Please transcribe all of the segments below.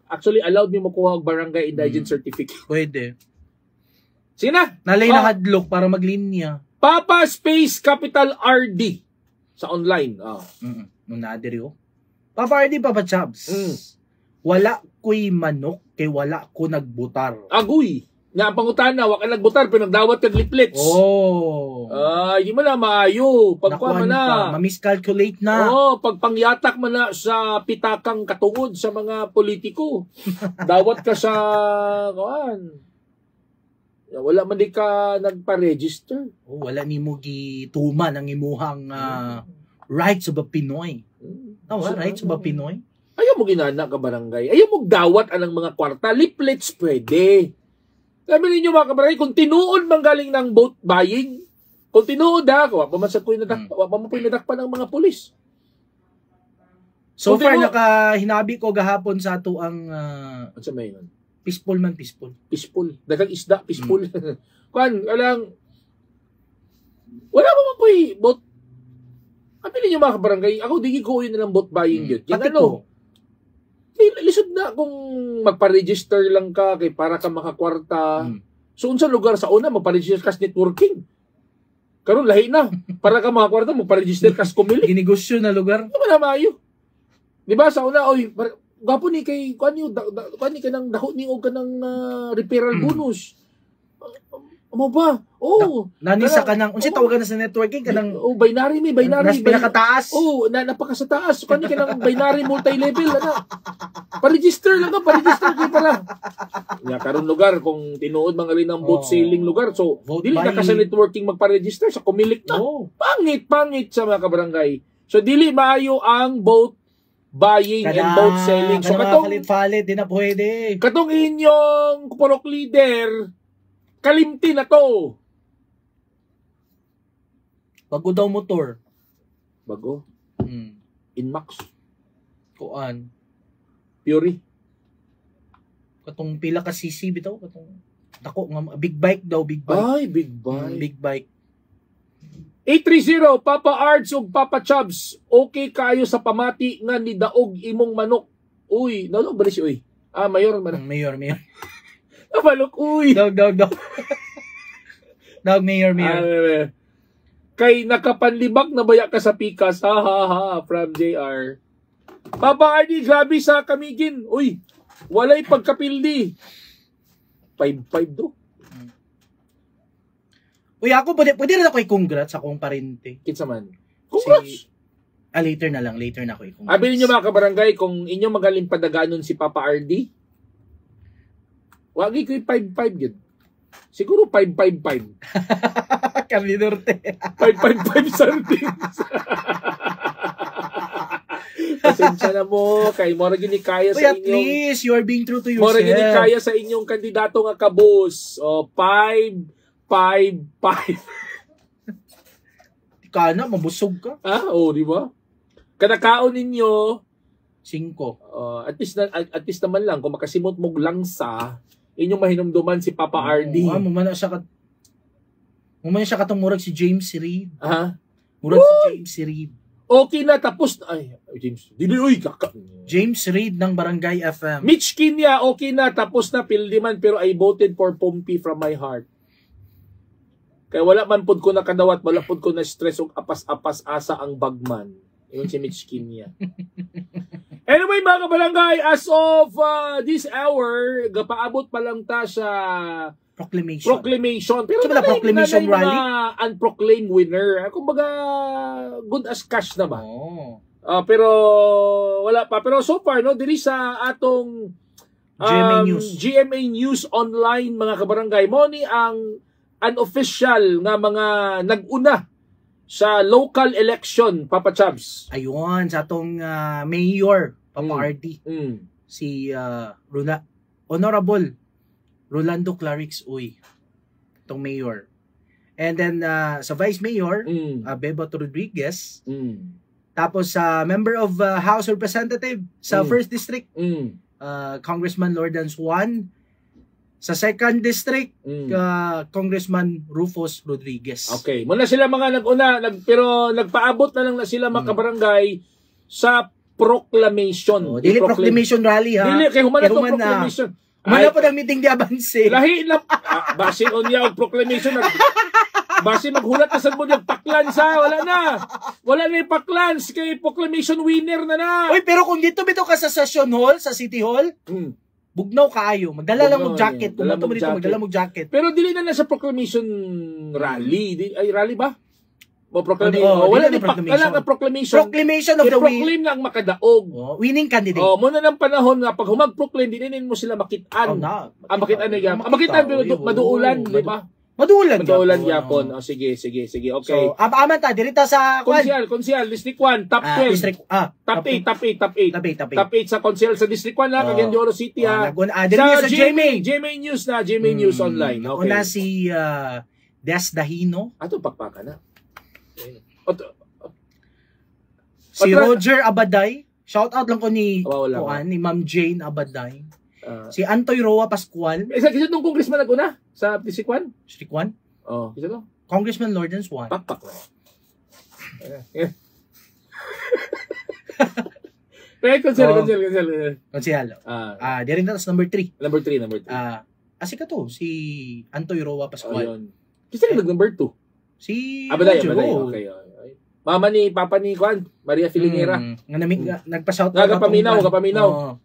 Actually allowed mo makuha og barangay indigent certificate. Pwede. Sige na. Nalay na hadlok para maglinya. Papa Space Capital RD sa online. Nung naadiri oh. Papa RD, Papa Chabs. Wala ko'y manok kay wala ko nagbutar. Agoy. Nga ang pangutana, wala ka nagbutar pero nagdawat kag liplets. Oh. Hindi mo na maayo. Pagkuha mo na. Mamiscalculate na. Pagpangyatak mo na sa pitakang katungod sa mga politiko. Dawat ka sa kuan. Wala man di ka nagpa-register. Wala ni mo gituman ang imuhang rights of a Pinoy. Rights of a Pinoy. Ayaw mo ginana ka barangay. Ayaw mo dawat anang mga kwarta. Leaflets pwede. Sabi ninyo mga kabarangay, kung tinuod mang galing ng vote buying, kung tinuod wala pa man po nadakpan ng mga pulis. So far, hinabi ko gahapon sa ato ang ano sa may yun? Peaceful man, peaceful. Peaceful. Dagang isda, peaceful. Kuan, wala pa man po vote. Sabi ninyo mga kabarangay, ako digi ko yun na lang vote buying yun. Yan ano? Lisod na kung magpa-register lang ka kay para ka makakwarta. So unsa lugar sa una magpa-register ka sa networking. Karon lahi na. Para ka makakwarta magpa-register ka sa kumili. Ginegosyo na lugar. Ano na maayo? Di ba sa una gapo ni kay kanyo ka nang daho ni og kanang referral bonus. Mo ba? Nani sa kanang unsa tawagan na sa networking kanang binary nas pinakataas. Napaka sa taas. Kanyo kanang binary multi-level ana. Pa-register lang ka kay para. Nya karon lugar kung tinuod mga rin ang vote selling lugar. So dili na ka sa networking magpa-register sa kumilik na. Pangit sa mga kabarangay. So dili maayo ang vote buying and vote selling. So katong palit-palit di na pwede. Katong inyong kupolok leader kalimti na to. Bago daw motor. Bago? Inmax. Kuan. Fury. Katong pila ka cc bitaw katong dako nga big bike daw, big bike. Ay, big bike. Big bike. 830 Papa Arts ug Papa Chubs. Okay kayo sa pamati nga ni daog imong manok. Uy, ba si uy? Mayor man. Mayor. Balok, uy. Dog. Dog, mayor. Kay nakapanlibak na baya ka sa pikas. Ha, from JR. Papa RD, grabe sa kamigin. Uy, walay pagkapildi. 5-5 do. Uy, ako, pwede rin ako i-congrats akong parente. Kinsa man. Congrats. Later na ako i-congrats. Abi ninyo mga kabarangay, kung inyo magaling padaganon si Papa RD, wagi ko 5-5 yun. Siguro 5-5-5. Kami Norte. 5-5-5 sardines. Pasensya na mo. Kay mo gini kaya sa inyong... At least, you are being true to yourself. Mo gini kaya sa inyong kandidato nga kabus. 5-5-5. Kana, mabusog ka. Di ba? Kanakaon ninyo 5. At least naman lang kung makasimot mong langsa, inyong mahinumduman si Papa RD. Mumana siya katong murag si James Reid. Murag si James Reid. Okay na, tapos na. Ay, James. James Reid ng Barangay FM. Mitch Kinya, okay na, tapos na, pildiman, pero I voted for Pompey from my heart. Kaya wala man pod ko nakadawat, wala pod ko na stress o apas-apas asa ang bagman. Yun si Mitch Kinya. Anyway mga kabarangay, as of this hour, gapaabot pa lang ta sa proclamation. Pero na proclamation rally? Mga unproclaimed winner. Kumbaga, good as cash na ba? Pero wala pa. Pero so far, diri sa atong GMA News online mga kabarangay, mo ni ang unofficial nga mga nag-una sa local election, Papa Chubs. Ayun, sa atong mayor, Papa RD. Si Honorable Rolando Clarix Uy. Itong mayor. And then, sa vice mayor, Bebot Rodriguez. Tapos, sa member of House Representative sa 1st District, Congressman Lordan Juan. Sa 2nd District, Congressman Rufus Rodriguez. Okay. Muna sila mga nag-una, pero nagpaabot na lang na sila mga kabarangay sa proclamation. Dili proclamation rally ha. Dili kay humana to proclamation. Wala pa ng meeting di Avance. Lahi na basin unya og proclamation. Base maghulat na sad mo yung paklans ha. Wala na yung paklans kay proclamation winner na. Uy, pero kung dito bito ka sa Session Hall, sa City Hall, bugnaw kaayo. Magdala lang mo jacket. Kung mo dito, magdala mo jacket. Pero dili na sa proclamation rally. Ay, rally ba? Wala na proclamation. Proclamation of the week. I-proclaim na ang makadaog. Winning candidate. Muna ng panahon nga pag humag-proclaim, din mo sila makitaan. Makitaan na yan. Makitaan pero maduulan, di ba? Maduulan yapon. Sige. Okay. So, aman ta dirita sa Konsyal, District 1, top 12. Top 8 sa konsyal sa District 1 na Cagayan de Oro City ha. Sa GMA News na, GMA News Online. Okay. Una si Des Dahino. Ato pakpaka na. Si Roger Abaday. Shout out lang ko ni Ma'am Jane Abaday. Si Antoy Roa Pascual. Isa nung congressman naguna sa District 1? District 1? Isa to? Congressman Lawrence 1. Pakpak na. Konsyal. Di rin na number 3. Number 3. Asi ka to, si Antoy Roa Pascual. Kasi nag-number 2. Si Abaday. Okay. Mama ni Papa ni Juan, Maria Filingera. Nagpa-shout out. Gapaminaw.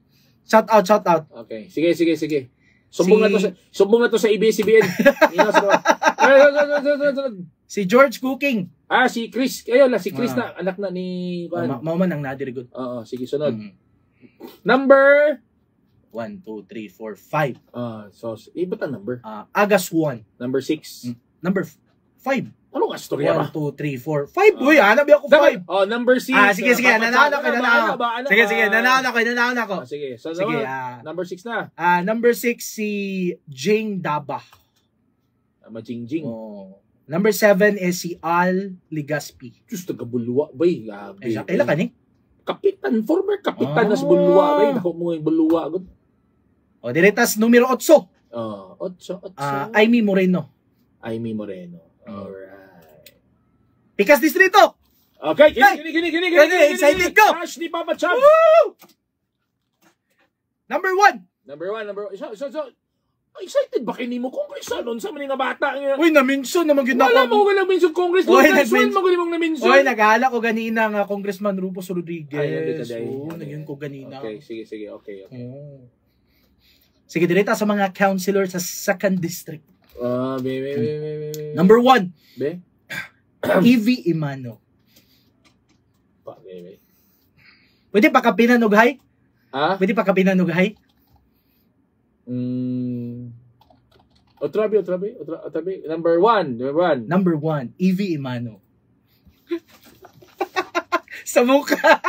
Shout out. Okay. Sige. Sumbong na to sa ABS-CBN. Si George Cooking. Si Chris. Ayun si Chris na anak na ni Juan. Mao man ang nadirigod. Sige, sunod. Number 1, 2, 3, 4, 5. So iba ta number. Agas 1. Number 6. Number 5. Ano nga storya ba? 1, 2, 3, 4, 5. Uy, hanap ako 5. Number 6. Sige. Nanalo ko. Sige. Nanalo ako. Sige. So, number 6 na. Number 6 si Jing Daba. Majingjing. Number 7 is si Al Ligaspi. Diyos, taga-Bulwa. Bay, kailan ka ni? Kapitan. Former kapitan na sa Bulwa. Bay, naku mo yung Bulwa. Diretas numero 8. 8. Aimee Moreno. Alright. Pikas Distrito. Okay, kini. Excited ko. Crush ni Papa Cham. Number 1. So, excited ba kini mo kongresan nun sa mga bata nga? Uy, na-mention naman gina ko. Wala mention kongres. Uy, nag-aala ko ganina nga Congressman Rufus Rodriguez. Nagyan ko ganina. Okay, sige. Okay. Sige, direta sa mga councilor sa 2nd District. Be. Number 1. Be? Evie Imano. Pwede pa kapinan og hay? Pwede pa kapinan og hay? Otrabi. Number 1. Number 1. Evie Imano. Sa mukha.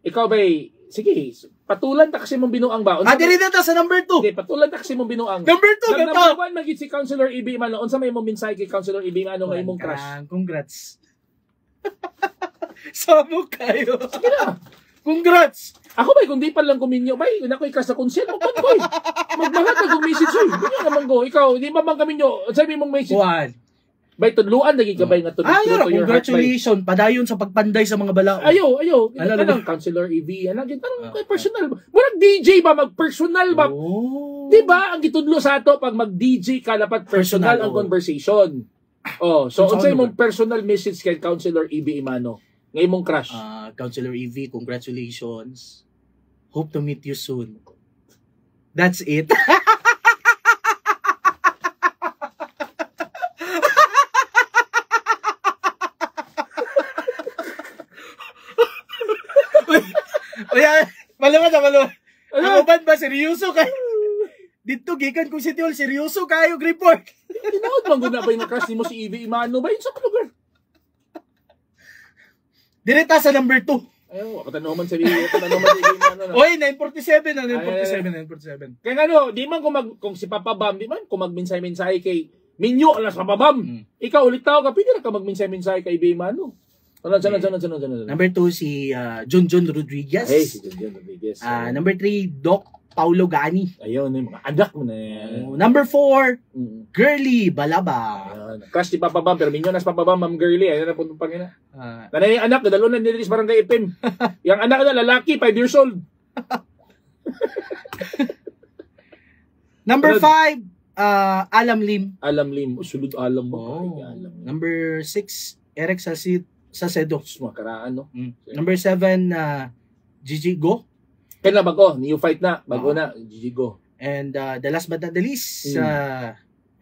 Ikaw ba'y, sige, patulan ta kasi mong binuang ba? Diri na ta sa number 2. Hindi, patulan ta kasi mong binuang. Number 2 ka Number 1 magit si Councilor Evie Imano. Unsa may mong minsay kay Councilor Evie Imano nga imong crush? Congrats. Samo kayo. Sige na. Congrats. Ako ba'y kung di pa lang kuminyo, ba'y nakoy ka sa konsil mo pa koy. Magmahat ka kung message oy. Hindi naman go. Ikaw, di ba bang kaminyo? Sabi mong message. Juan. Bay tudluan lagi ka bay nga tudlo to your congratulations. Padayon sa pagpanday sa mga balao. Ayo. Anong Councilor Evie? Ano gid personal ba? Murag DJ ba mag-personal ba? Di ba ang gitudlo sa ato pag mag-DJ ka dapat personal ang conversation. So unsay mong personal message kay Councilor Evie Imano? Nga imong crush. Councilor Evie, congratulations. Hope to meet you soon. That's it. Maluwa. Ano ba seryoso kayo? Dito gikan ko si Tiol, seryoso kayo report. Tinawad bang guna ba yung crush ni mo si Evie Imano ba? Sa lugar? Direta sa number 2. Ayaw, patanong man sa Evie Imano. Oy, 947 na 947. Kaya ano, di man kung si Papa Bam, di man kung magminsay-minsay kay Minyo alas Papa Bam. Ikaw ulit tao ka, pwede na ka magminsay-minsay kay Evie Imano. Number 2 si John Rodriguez. Hey, si John Rodriguez. Number 3 Doc Paulo Gani. Ayun, yung mga anak mo na yan. Number 4, Girly Balaba. Ayun. Crush ni Papa Bam, pero minyonas Papa Bam, Ma'am Girly. Ayun na po itong pangina. Nanay yung anak, nadalo na nilis barangay Ipim. Yung anak na lalaki, 5 years old. Number 5, Alam Lim. Alam Lim. Sulod alam mo. Alam. Number 6, Eric Sacedo. Makaraan, no? Number 7, Gigi Go. Kaya na bago, new fight na. Bago na, Gigi Go. And the last but not the least,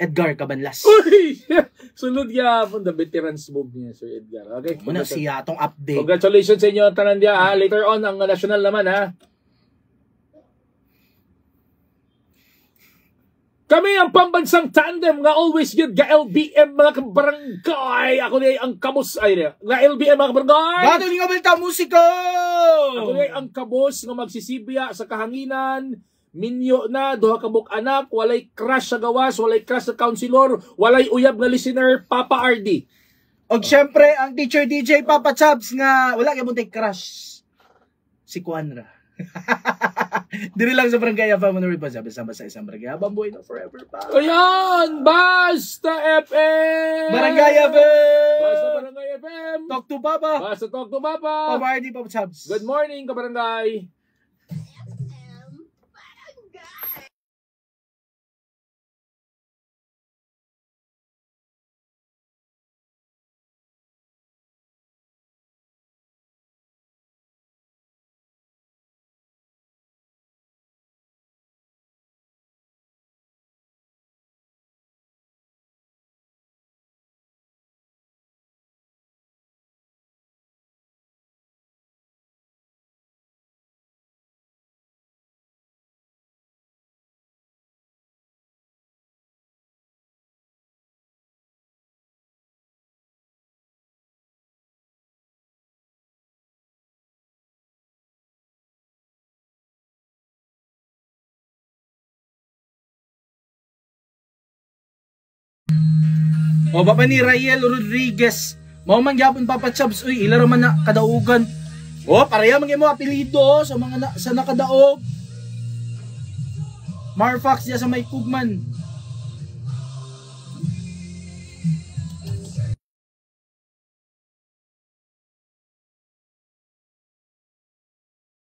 Edgar Cabanlas. Uy! Sunod ya from the veterans move niya, Sir Edgar. Okay. Muna siya atong update. Congratulations sa inyo, Tanandia. Later on, ang national naman, ha? Kami ang pambansang tandem nga always good ga LBM mga kabarangay. Ako ni ang kabos ay nga LBM mga kabarangay. Gato ni Gabalta Musiko. Ako ni ang kabos nga magsisibya sa kahanginan. Minyo na duha ka buk anak, walay crush sa gawas, walay crush sa counselor, walay uyab nga listener, Papa RD. Og syempre ang teacher DJ Papa Chabs nga wala kay muntay crush. Si Kuanra. Diri lang sa barangay Abang Manoy pa sabi sama sa isang barangay Abang Boy na forever pa. Ayan, Basta FM. Barangay FM. Basta Barangay FM. Talk to Papa. Basta Talk to Papa. Papa RD Papa Chabs. Good morning kabarangay. O baba ni Rayel Rodriguez. Mao man gyapon Papa Chabs, uy ila ra man na kadaugan. O pareha man mo apelyido sa mga sa nakadaog. Marfax diya sa may Kugman.